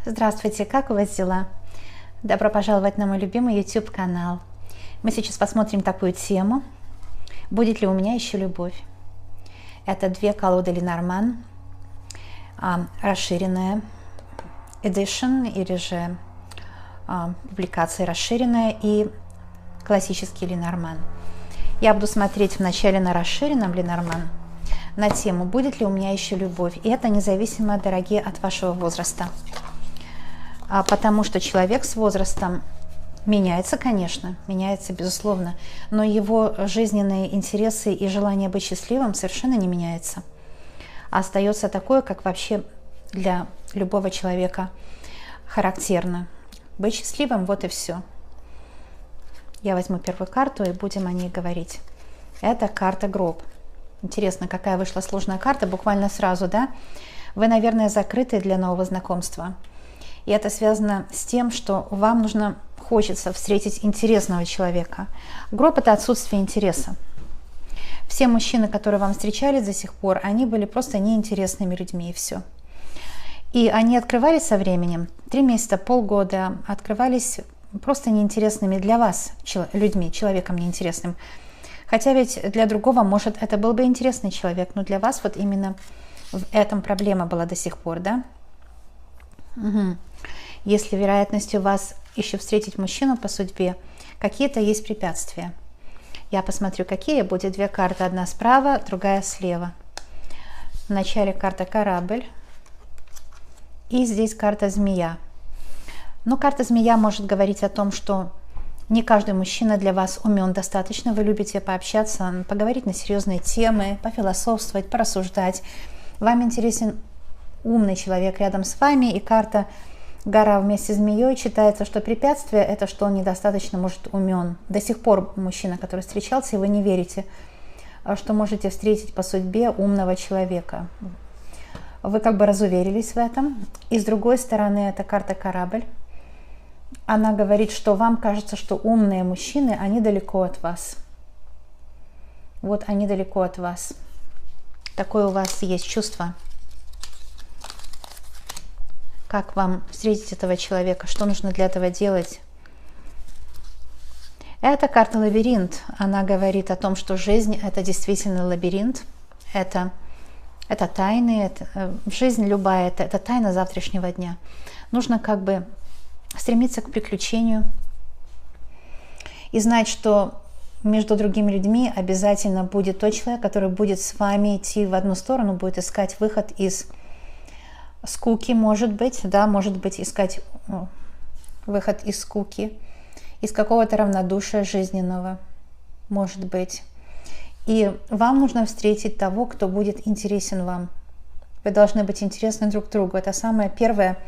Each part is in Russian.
Здравствуйте, как у вас дела? Добро пожаловать на мой любимый YouTube канал. Мы сейчас посмотрим такую тему. Будет ли у меня еще любовь? Это две колоды Ленорман, расширенная edition или же публикация расширенная и классический Ленорман. Я буду смотреть вначале на расширенном Ленорман на тему «Будет ли у меня еще любовь?». И это независимо, дорогие, от вашего возраста. Потому что человек с возрастом меняется, конечно, меняется, безусловно, но его жизненные интересы и желание быть счастливым совершенно не меняется. А остается такое, как вообще для любого человека характерно. Быть счастливым, вот и все. Я возьму первую карту и будем о ней говорить. Это карта гроб. Интересно, какая вышла сложная карта, буквально сразу, да? Вы, наверное, закрыты для нового знакомства. И это связано с тем, что вам хочется встретить интересного человека. Гроб – это отсутствие интереса. Все мужчины, которые вам встречались до сих пор, они были просто неинтересными людьми, и все. И они открывались со временем, 3 месяца, полгода, открывались просто неинтересными для вас людьми, человеком неинтересным. Хотя ведь для другого, может, это был бы интересный человек, но для вас вот именно в этом проблема была до сих пор, да? Угу. Если вероятность у вас еще встретить мужчину по судьбе, какие-то есть препятствия. Я посмотрю, какие. Будет две карты, одна справа, другая слева. В начале карта корабль. И здесь карта змея. Но карта змея может говорить о том, что не каждый мужчина для вас умен достаточно. Вы любите пообщаться, поговорить на серьезные темы, пофилософствовать, порассуждать. Вам интересен умный человек рядом с вами, и карта гора вместе с змеей читается, что препятствие – это что он недостаточно, может, умен. До сих пор мужчина, который встречался, и вы не верите, что можете встретить по судьбе умного человека. Вы как бы разуверились в этом. И с другой стороны, это карта корабль. Она говорит, что вам кажется, что умные мужчины, они далеко от вас. Вот они далеко от вас. Такое у вас есть чувство. Как вам встретить этого человека? Что нужно для этого делать? Это карта лабиринт. Она говорит о том, что жизнь – это действительно лабиринт. Это тайны. Жизнь любая – это тайна завтрашнего дня. Нужно как бы стремиться к приключению и знать, что между другими людьми обязательно будет тот человек, который будет с вами идти в одну сторону, будет искать выход из скуки, может быть, да, может быть, искать выход из скуки, из какого-то равнодушия жизненного, может быть. И вам нужно встретить того, кто будет интересен вам. Вы должны быть интересны друг другу. Это самое первое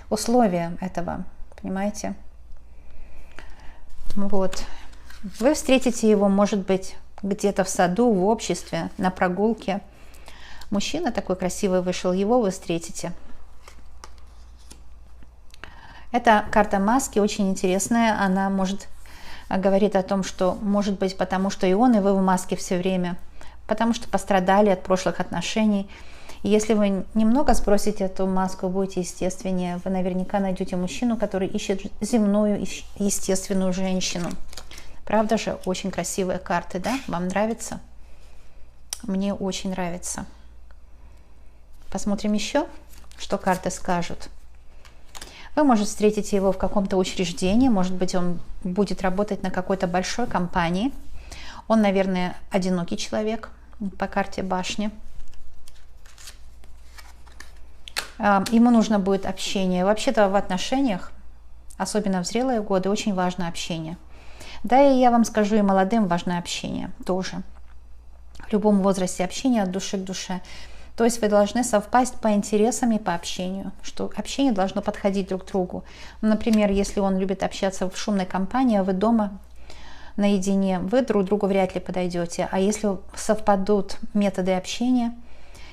условие этого, понимаете? Вот. Вы встретите его, может быть, где-то в саду, в обществе, на прогулке. Мужчина такой красивый вышел, его вы встретите. Эта карта маски очень интересная, она говорит о том, что может быть потому, что и он, и вы в маске все время, потому что пострадали от прошлых отношений. И если вы немного сбросите эту маску, будете естественнее, вы наверняка найдете мужчину, который ищет земную, естественную женщину. Правда же, очень красивые карты, да? Вам нравится? Мне очень нравится. Посмотрим еще, что карты скажут. Вы можете встретить его в каком-то учреждении, может быть, он будет работать на какой-то большой компании. Он, наверное, одинокий человек по карте башни. Ему нужно будет общение. Вообще-то в отношениях, особенно в зрелые годы, очень важно общение. Да, и я вам скажу, и молодым важно общение тоже. В любом возрасте общение от души к душе. То есть вы должны совпасть по интересам и по общению, что общение должно подходить друг к другу. Например, если он любит общаться в шумной компании, а вы дома наедине, вы друг другу вряд ли подойдете. А если совпадут методы общения,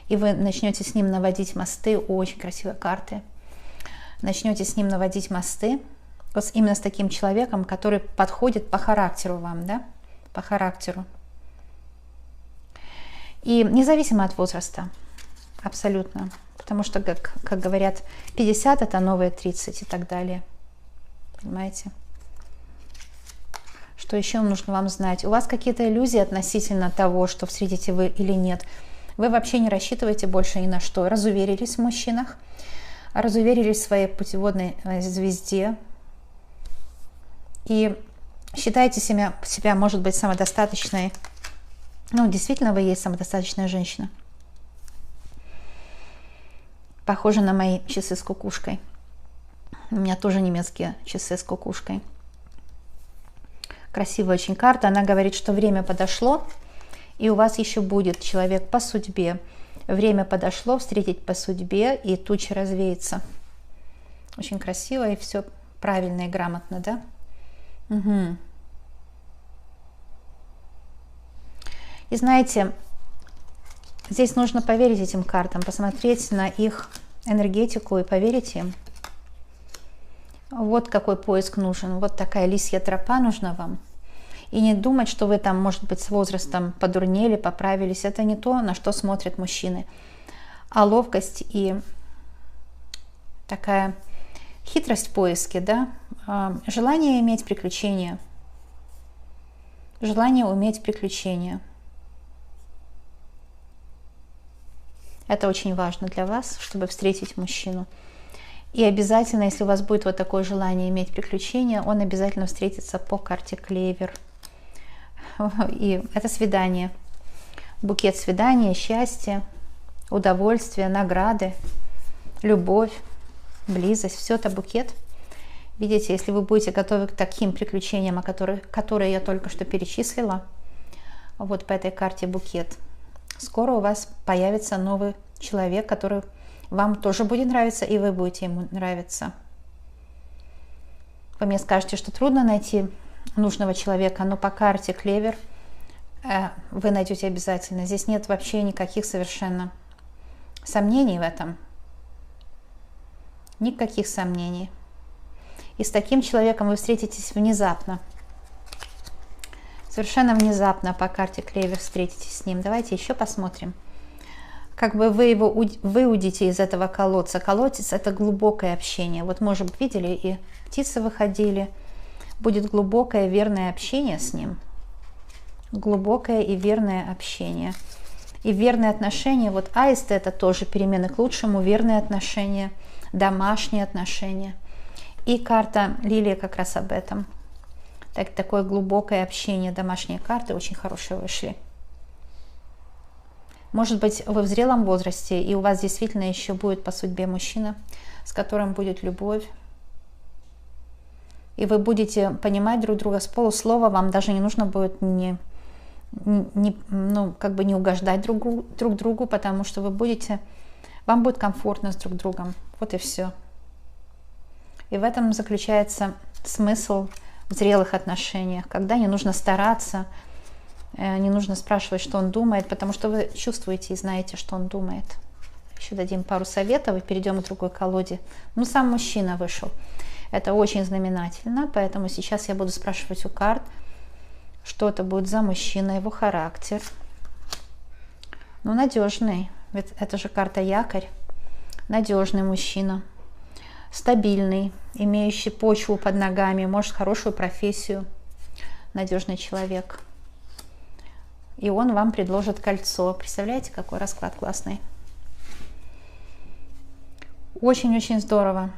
и вы начнете с ним наводить мосты, очень красивые карты, начнете с ним наводить мосты, вот именно с таким человеком, который подходит по характеру вам, да, по характеру. И независимо от возраста, абсолютно. Потому что, как говорят, 50 это новые 30 и так далее. Понимаете? Что еще нужно вам знать? У вас какие-то иллюзии относительно того, что встретите вы или нет. Вы вообще не рассчитываете больше ни на что. Разуверились в мужчинах, разуверились в своей путеводной звезде. И считаете себя, может быть, самодостаточной. Ну, действительно, вы есть самодостаточная женщина. Похоже на мои часы с кукушкой. У меня тоже немецкие часы с кукушкой. Красивая очень карта. Она говорит, что время подошло, и у вас еще будет человек по судьбе. Время подошло, встретить по судьбе, и туча развеется. Очень красиво, и все правильно и грамотно, да? Угу. И знаете, здесь нужно поверить этим картам, посмотреть на их энергетику и поверить им. Вот какой поиск нужен, вот такая лисья тропа нужна вам. И не думать, что вы там, может быть, с возрастом подурнели, поправились. Это не то, на что смотрят мужчины. А ловкость и такая хитрость в поиске, да? Желание иметь приключения. Желание уметь приключения. Это очень важно для вас, чтобы встретить мужчину. И обязательно, если у вас будет вот такое желание иметь приключения, он обязательно встретится по карте Клевер. И это свидание. Букет свидания, счастье, удовольствие, награды, любовь, близость. Все это букет. Видите, если вы будете готовы к таким приключениям, которые я только что перечислила, вот по этой карте букет, скоро у вас появится новый человек, который вам тоже будет нравиться, и вы будете ему нравиться. Вы мне скажете, что трудно найти нужного человека, но по карте Клевер вы найдете обязательно. Здесь нет вообще никаких совершенно сомнений в этом. Никаких сомнений. И с таким человеком вы встретитесь внезапно. Совершенно внезапно по карте Клевер встретитесь с ним. Давайте еще посмотрим. Как бы вы его выудите из этого колодца. Колодец – это глубокое общение. Вот, может быть, видели, и птицы выходили. Будет глубокое, верное общение с ним. Глубокое и верное общение. И верные отношения. Вот аисты – это тоже перемены к лучшему. Верные отношения, домашние отношения. И карта Лилия как раз об этом. Такое глубокое общение. Домашние карты очень хорошие вышли. Может быть, вы в зрелом возрасте, и у вас действительно еще будет по судьбе мужчина, с которым будет любовь. И вы будете понимать друг друга с полуслова, вам даже не нужно будет не угождать друг другу, потому что вам будет комфортно с друг другом. Вот и все. И в этом заключается смысл в зрелых отношениях, когда не нужно стараться, не нужно спрашивать, что он думает, потому что вы чувствуете и знаете, что он думает. Еще дадим пару советов и перейдем к другой колоде. Ну, сам мужчина вышел. Это очень знаменательно, поэтому сейчас я буду спрашивать у карт, что это будет за мужчина, его характер. Ну, надежный, ведь это же карта якорь. Надежный мужчина, стабильный, имеющий почву под ногами, может, хорошую профессию, надежный человек. И он вам предложит кольцо. Представляете, какой расклад классный? Очень-очень здорово.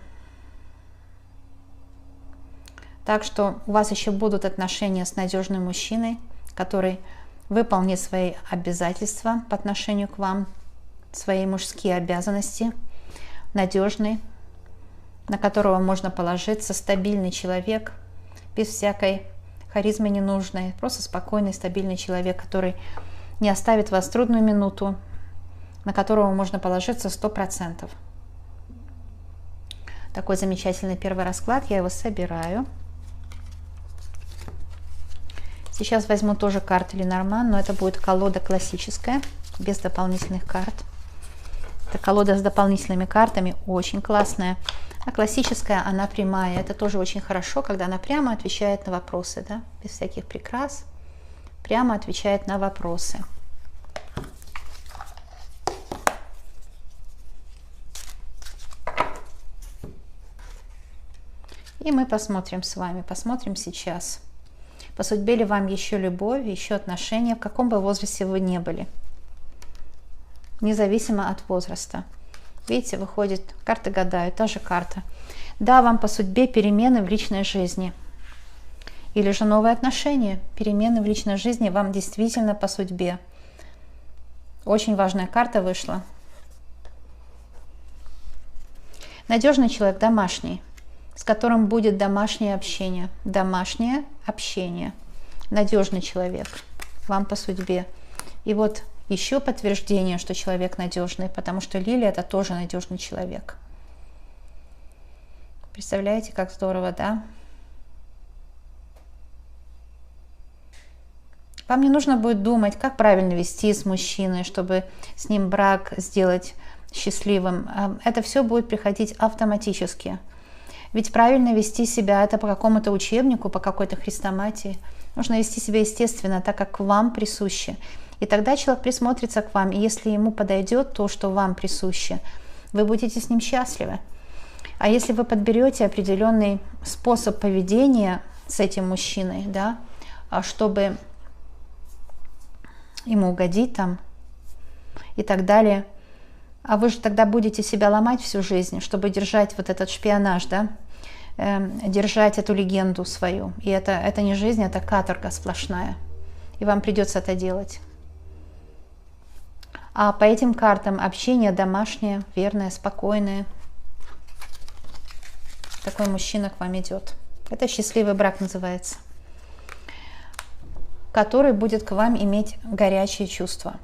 Так что у вас еще будут отношения с надежным мужчиной, который выполнит свои обязательства по отношению к вам, свои мужские обязанности, надежный, на которого можно положиться, стабильный человек, без всякой харизмы ненужной, просто спокойный, стабильный человек, который не оставит вас в трудную минуту, на которого можно положиться 100%. Такой замечательный первый расклад, я его собираю. Сейчас возьму тоже карты Ленорман, но это будет колода классическая, без дополнительных карт. Это колода с дополнительными картами, очень классная. А классическая, она прямая. Это тоже очень хорошо, когда она прямо отвечает на вопросы, да? Без всяких прикрас. Прямо отвечает на вопросы. И мы посмотрим с вами, посмотрим сейчас. По судьбе ли вам еще любовь, еще отношения, в каком бы возрасте вы ни были. Независимо от возраста. Видите, выходит, карты гадают, та же карта. Да, вам по судьбе перемены в личной жизни. Или же новые отношения, перемены в личной жизни вам действительно по судьбе. Очень важная карта вышла. Надежный человек, домашний, с которым будет домашнее общение. Домашнее общение. Надежный человек, вам по судьбе. И вот еще подтверждение, что человек надежный, потому что Лилия это тоже надежный человек. Представляете, как здорово, да? Вам не нужно будет думать, как правильно вести с мужчиной, чтобы с ним брак сделать счастливым. Это все будет приходить автоматически. Ведь правильно вести себя это по какому-то учебнику, по какой-то хрестоматии. Нужно вести себя естественно, так как вам присуще. И тогда человек присмотрится к вам. И если ему подойдет то, что вам присуще, вы будете с ним счастливы. А если вы подберете определенный способ поведения с этим мужчиной, да, чтобы ему угодить там и так далее, а вы же тогда будете себя ломать всю жизнь, чтобы держать вот этот шпионаж, да, держать эту легенду свою. И это не жизнь, это каторга сплошная. И вам придется это делать. А по этим картам общение домашнее, верное, спокойное. Такой мужчина к вам идет. Это счастливый брак называется. Который будет к вам иметь горячие чувства.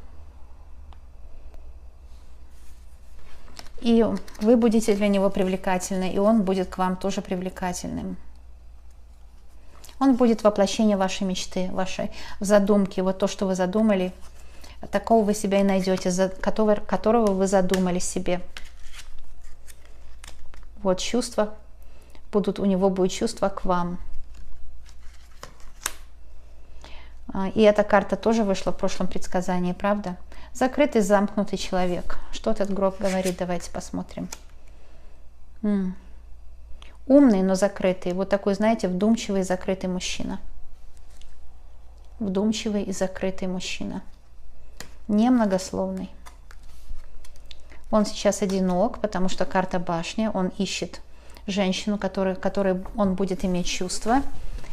И вы будете для него привлекательны, и он будет к вам тоже привлекательным. Он будет воплощение вашей мечты, вашей задумки. Вот то, что вы задумали, такого вы себя и найдете, которого вы задумали себе. Вот чувства будут, у него будет чувство к вам. И эта карта тоже вышла в прошлом предсказании, правда? Закрытый, замкнутый человек. Что этот гроб говорит? Давайте посмотрим. Умный, но закрытый. Вот такой, знаете, вдумчивый и закрытый мужчина. Вдумчивый и закрытый мужчина. Немногословный. Он сейчас одинок, потому что карта башня. Он ищет женщину, которой он будет иметь чувства.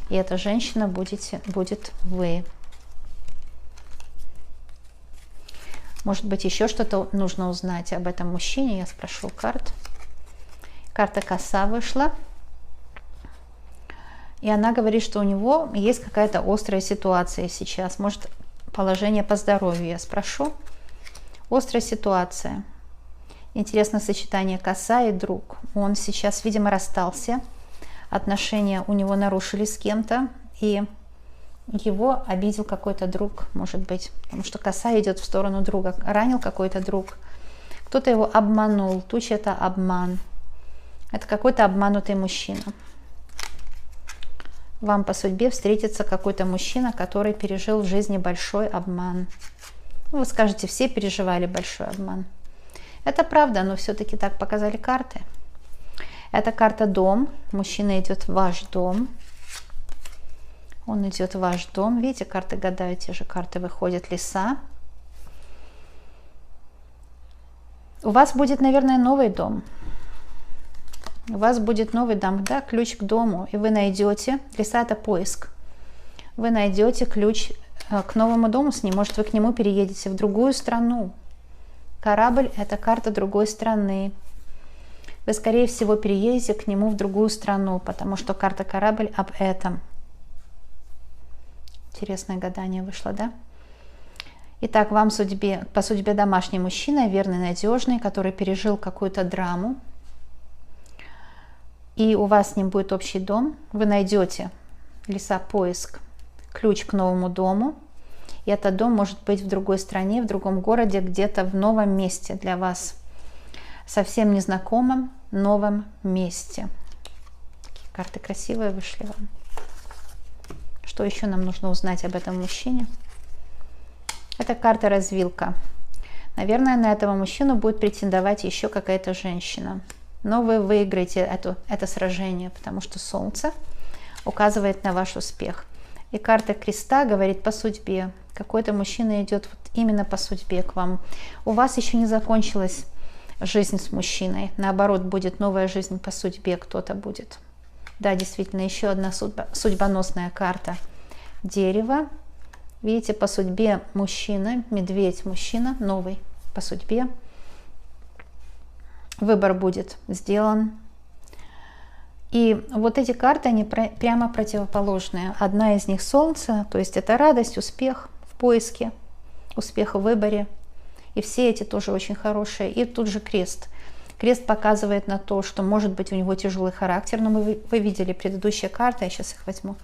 И эта женщина будет вы. Может быть, еще что-то нужно узнать об этом мужчине. Я спрошу карт. Карта коса вышла. И она говорит, что у него есть какая-то острая ситуация сейчас. Может, положение по здоровью. Я спрошу. Острая ситуация. Интересное сочетание коса и друг. Он сейчас, видимо, расстался. Отношения у него нарушились с кем-то. И его обидел какой-то друг, может быть. Потому что коса идет в сторону друга. Ранил какой-то друг. Кто-то его обманул. Туч — это обман. Это какой-то обманутый мужчина. Вам по судьбе встретится какой-то мужчина, который пережил в жизни большой обман. Вы скажете, все переживали большой обман. Это правда, но все-таки так показали карты. Это карта дом. Мужчина идет в ваш дом. Он идет в ваш дом. Видите, карты гадают, те же карты выходят. Леса. У вас будет, наверное, новый дом. У вас будет новый дом, да, ключ к дому. И вы найдете, леса — это поиск. Вы найдете ключ к новому дому с ним. Может, вы к нему переедете в другую страну. Корабль — это карта другой страны. Вы, скорее всего, переедете к нему в другую страну, потому что карта корабль об этом. Интересное гадание вышло, да? Итак, вам по судьбе домашний мужчина, верный, надежный, который пережил какую-то драму. И у вас с ним будет общий дом. Вы найдете, леса, поиск, ключ к новому дому. И этот дом может быть в другой стране, в другом городе, где-то в новом месте для вас. Совсем незнакомом, новом месте. Такие карты красивые вышли вам. Что еще нам нужно узнать об этом мужчине? Это карта развилка. Наверное, на этого мужчину будет претендовать еще какая-то женщина. но вы выиграете это сражение, потому что Солнце указывает на ваш успех. И карта Креста говорит по судьбе. Какой-то мужчина идет вот именно по судьбе к вам. У вас еще не закончилась жизнь с мужчиной. Наоборот, будет новая жизнь по судьбе, кто-то будет. Да, действительно, еще одна судьбоносная карта. Дерево. Видите, по судьбе мужчина, медведь мужчина, новый по судьбе. Выбор будет сделан. И вот эти карты, они прямо противоположные. Одна из них Солнце, то есть это радость, успех в поиске, успех в выборе. И все эти тоже очень хорошие. И тут же Крест. Крест показывает на то, что может быть у него тяжелый характер. Но вы видели предыдущие карты, я сейчас их возьму.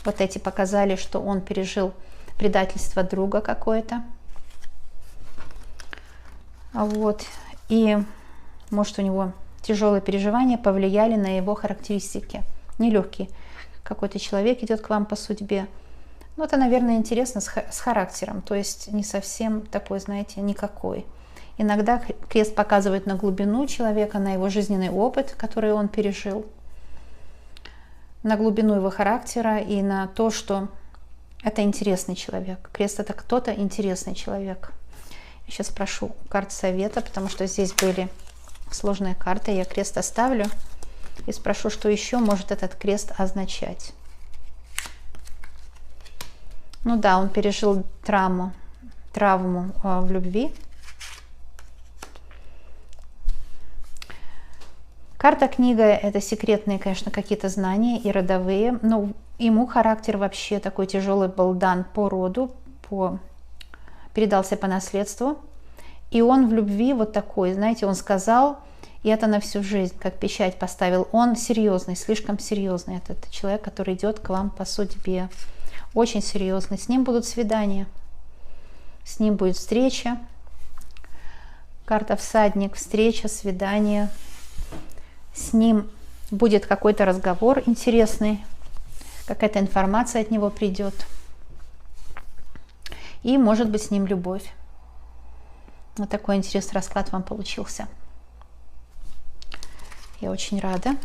Вот эти показали, что он пережил предательство друга какое-то. Вот. И может у него тяжелые переживания повлияли на его характеристики. Нелегкий какой-то человек идет к вам по судьбе. Ну, это, наверное, интересно с характером. То есть не совсем такой, знаете, никакой. Иногда крест показывает на глубину человека, на его жизненный опыт, который он пережил, на глубину его характера и на то, что это интересный человек. Крест — это кто-то интересный человек. Я сейчас прошу карт совета, потому что здесь были сложные карты. Я крест оставлю и спрошу, что еще может этот крест означать. Ну да, он пережил травму в любви. Карта книга — это секретные, конечно, какие-то знания и родовые, но ему характер вообще такой тяжелый был дан по роду, передался по наследству. И он в любви вот такой, знаете, он сказал, и это на всю жизнь, как печать поставил. Он серьезный, слишком серьезный. Это человек, который идет к вам по судьбе. Очень серьезный. С ним будут свидания, с ним будет встреча. Карта всадник, встреча, свидание. С ним будет какой-то разговор интересный, какая-то информация от него придет. И может быть с ним любовь. Вот такой интересный расклад вам получился. Я очень рада.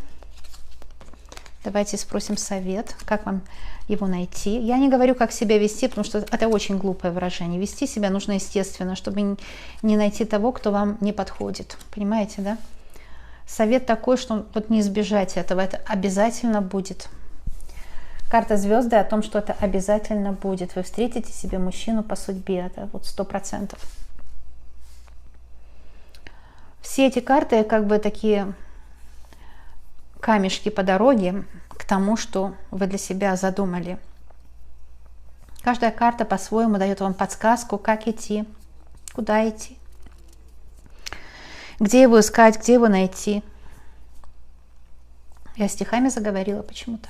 Давайте спросим совет, как вам его найти. Я не говорю, как себя вести, потому что это очень глупое выражение. Вести себя нужно естественно, чтобы не найти того, кто вам не подходит. Понимаете, да? Совет такой, что вот не избежать этого, это обязательно будет. Карта звезды о том, что это обязательно будет. Вы встретите себе мужчину по судьбе, это вот 100%. Все эти карты как бы такие камешки по дороге к тому, что вы для себя задумали. Каждая карта по-своему дает вам подсказку, как идти, куда идти. Где его искать, где его найти? Я стихами заговорила почему-то.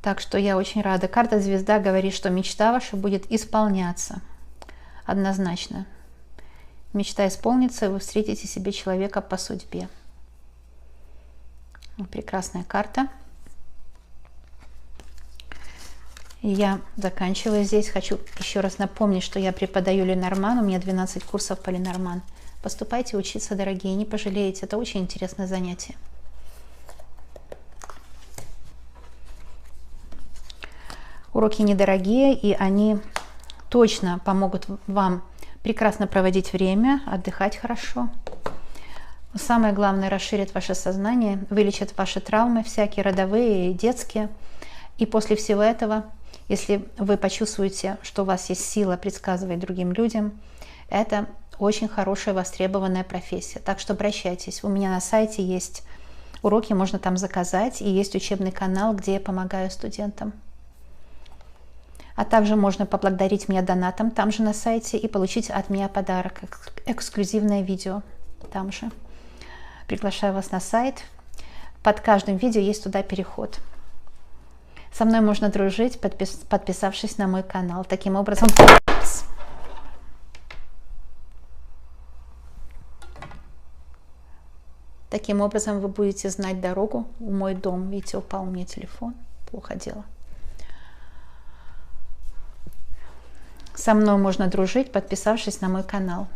Так что я очень рада. Карта звезда говорит, что мечта ваша будет исполняться. Однозначно. Мечта исполнится, и вы встретите себе человека по судьбе. Прекрасная карта. И я заканчиваю здесь. Хочу еще раз напомнить, что я преподаю Ленорман. У меня 12 курсов по Ленорман. Поступайте учиться, дорогие, не пожалеете. Это очень интересное занятие. Уроки недорогие, и они точно помогут вам прекрасно проводить время, отдыхать хорошо. Самое главное, расширит ваше сознание, вылечит ваши травмы, всякие родовые и детские. И после всего этого, если вы почувствуете, что у вас есть сила предсказывать другим людям, это очень хорошая, востребованная профессия. Так что обращайтесь. У меня на сайте есть уроки, можно там заказать. И есть учебный канал, где я помогаю студентам. А также можно поблагодарить меня донатом там же на сайте и получить от меня подарок. Эксклюзивное видео там же. Приглашаю вас на сайт. Под каждым видео есть туда переход. Со мной можно дружить, подписавшись на мой канал. Таким образом... Таким образом, вы будете знать дорогу в мой дом. Видите, упал у меня телефон. Плохо дело. Со мной можно дружить, подписавшись на мой канал.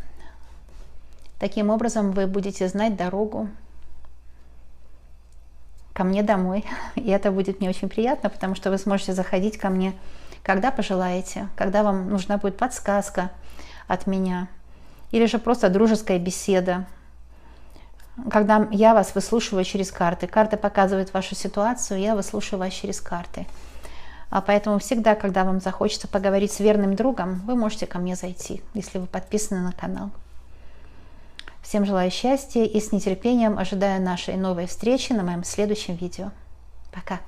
Таким образом вы будете знать дорогу ко мне домой. И это будет мне очень приятно, потому что вы сможете заходить ко мне, когда пожелаете, когда вам нужна будет подсказка от меня, или же просто дружеская беседа, когда я вас выслушиваю через карты. Карты показывают вашу ситуацию, я выслушиваю вас через карты. Поэтому всегда, когда вам захочется поговорить с верным другом, вы можете ко мне зайти, если вы подписаны на канал. Всем желаю счастья и с нетерпением ожидаю нашей новой встречи на моем следующем видео. Пока!